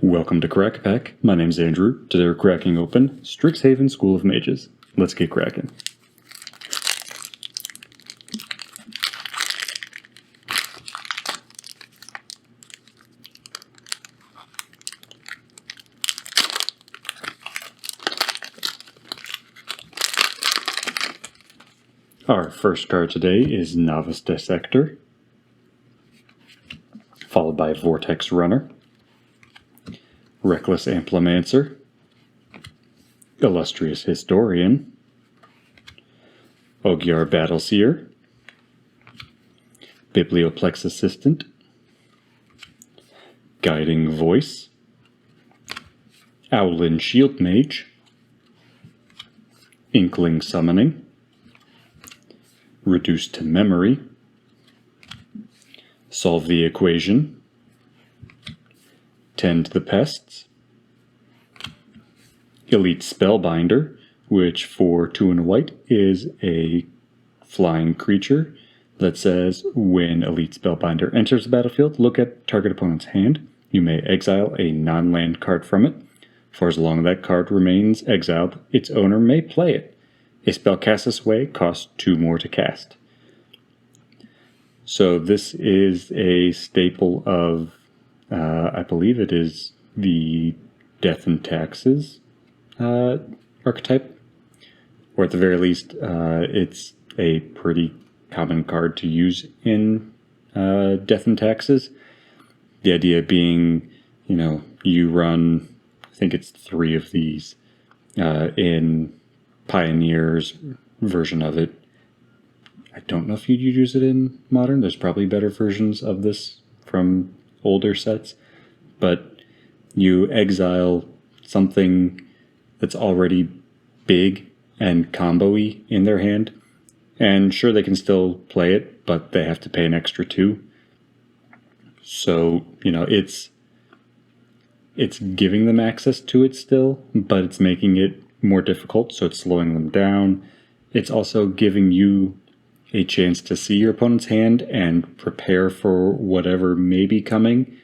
Welcome to Crack Pack. My name's Andrew. Today we're cracking open Strixhaven School of Mages. Let's get cracking. Our first card today is Novice Dissector, followed by Vortex Runner, Reckless Amplimancer, Illustrious Historian, Ogier Battleseer, Biblioplex Assistant, Guiding Voice, Owlin Shield Mage, Inkling Summoning, Reduce to Memory, Solve the Equation, Tend the Pests, Elite Spellbinder, which for 2 and a white is a flying creature that says when Elite Spellbinder enters the battlefield, look at target opponent's hand. You may exile a non-land card from it. For as long as that card remains exiled, its owner may play it. A spell cast this way costs 2 more to cast. So this is a staple of, I believe it is the Death and Taxes archetype. Or at the very least, it's a pretty common card to use in Death and Taxes. The idea being, you run, I think it's 3 of these in Pioneer's version of it. I don't know if you'd use it in Modern. There's probably better versions of this from older sets. But you exile something that's already big and combo-y in their hand. And sure, they can still play it, but they have to pay an extra 2. So, it's giving them access to it still, but it's making it more difficult, so it's slowing them down. It's also giving you a chance to see your opponent's hand and prepare for whatever may be coming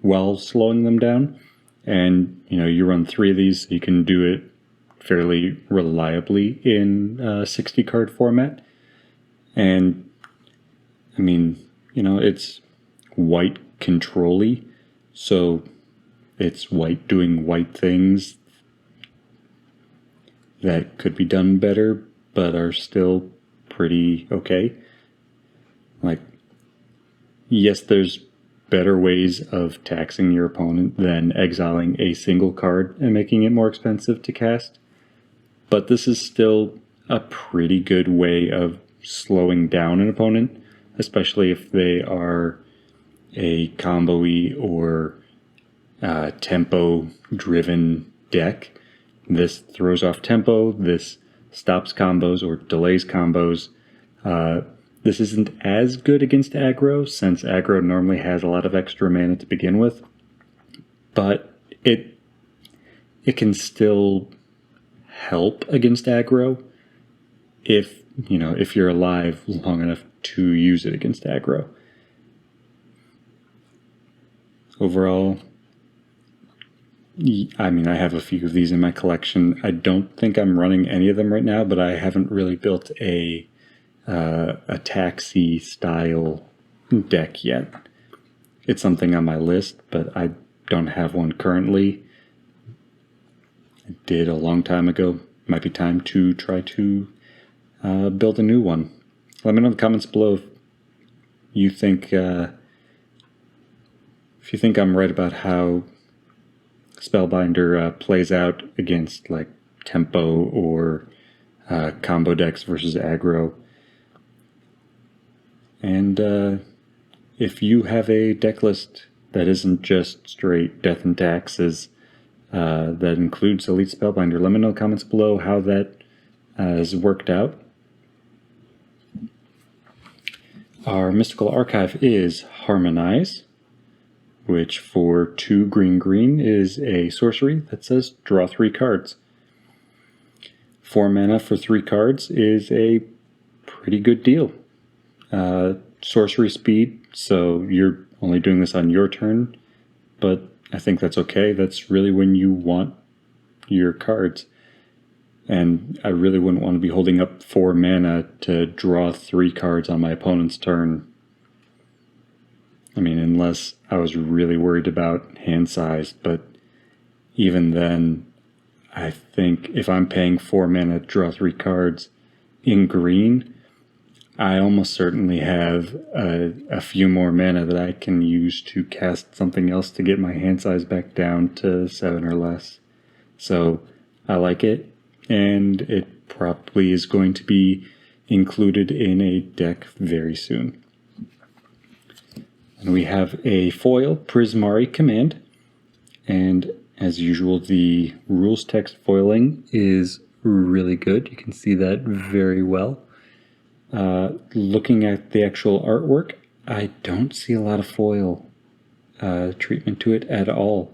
while slowing them down. And, you run 3 of these, so you can do it fairly reliably in 60-card format. And, it's white control-y, so it's white doing white things that could be done better, but are still pretty okay. Yes, there's better ways of taxing your opponent than exiling a single card and making it more expensive to cast, but this is still a pretty good way of slowing down an opponent, especially if they are a combo-y or tempo-driven deck. This throws off tempo, this stops combos or delays combos. This isn't as good against aggro, since aggro normally has a lot of extra mana to begin with, but it can still help against aggro if you're alive long enough to use it against aggro. Overall, I have a few of these in my collection. I don't think I'm running any of them right now, but I haven't really built a taxi style deck yet. It's something on my list, but I don't have one currently. I did a long time ago. Might be time to try to build a new one. Let me know in the comments below if you think I'm right about how Spellbinder plays out against tempo or combo decks versus aggro. And if you have a deck list that isn't just straight Death and Taxes, that includes Elite Spellbinder, let me know in the comments below how that has worked out. Our Mystical Archive is Harmonize, which for 2 green is a sorcery that says draw 3 cards. 4 mana for 3 cards is a pretty good deal. Sorcery speed, so you're only doing this on your turn, but I think that's okay. That's really when you want your cards. And I really wouldn't want to be holding up 4 mana to draw 3 cards on my opponent's turn. I mean, unless I was really worried about hand size, but even then, I think if I'm paying 4 mana to draw 3 cards in green, I almost certainly have a few more mana that I can use to cast something else to get my hand size back down to 7 or less. So I like it. And it probably is going to be included in a deck very soon. And we have a foil Prismari command. And as usual, the rules text foiling is really good. You can see that very well. Looking at the actual artwork, I don't see a lot of foil treatment to it at all.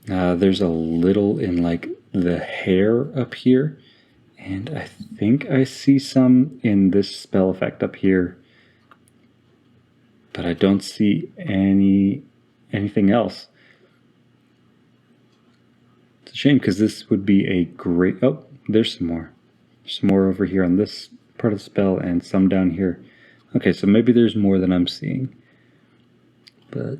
There's a little in like the hair up here, and I think I see some in this spell effect up here, but I don't see anything else. It's a shame because this would be a great... Oh, there's some more. Some more over here on this part of the spell and some down here. Okay, so maybe there's more than I'm seeing, but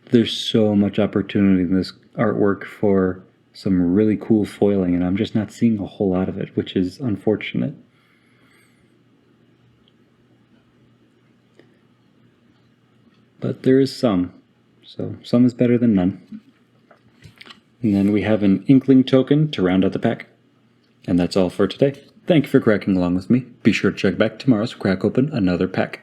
there's so much opportunity in this artwork for some really cool foiling, and I'm just not seeing a whole lot of it, which is unfortunate. But there is some, so some is better than none. And then we have an Inkling token to round out the pack. And that's all for today. Thank you for cracking along with me. Be sure to check back tomorrow to crack open another pack.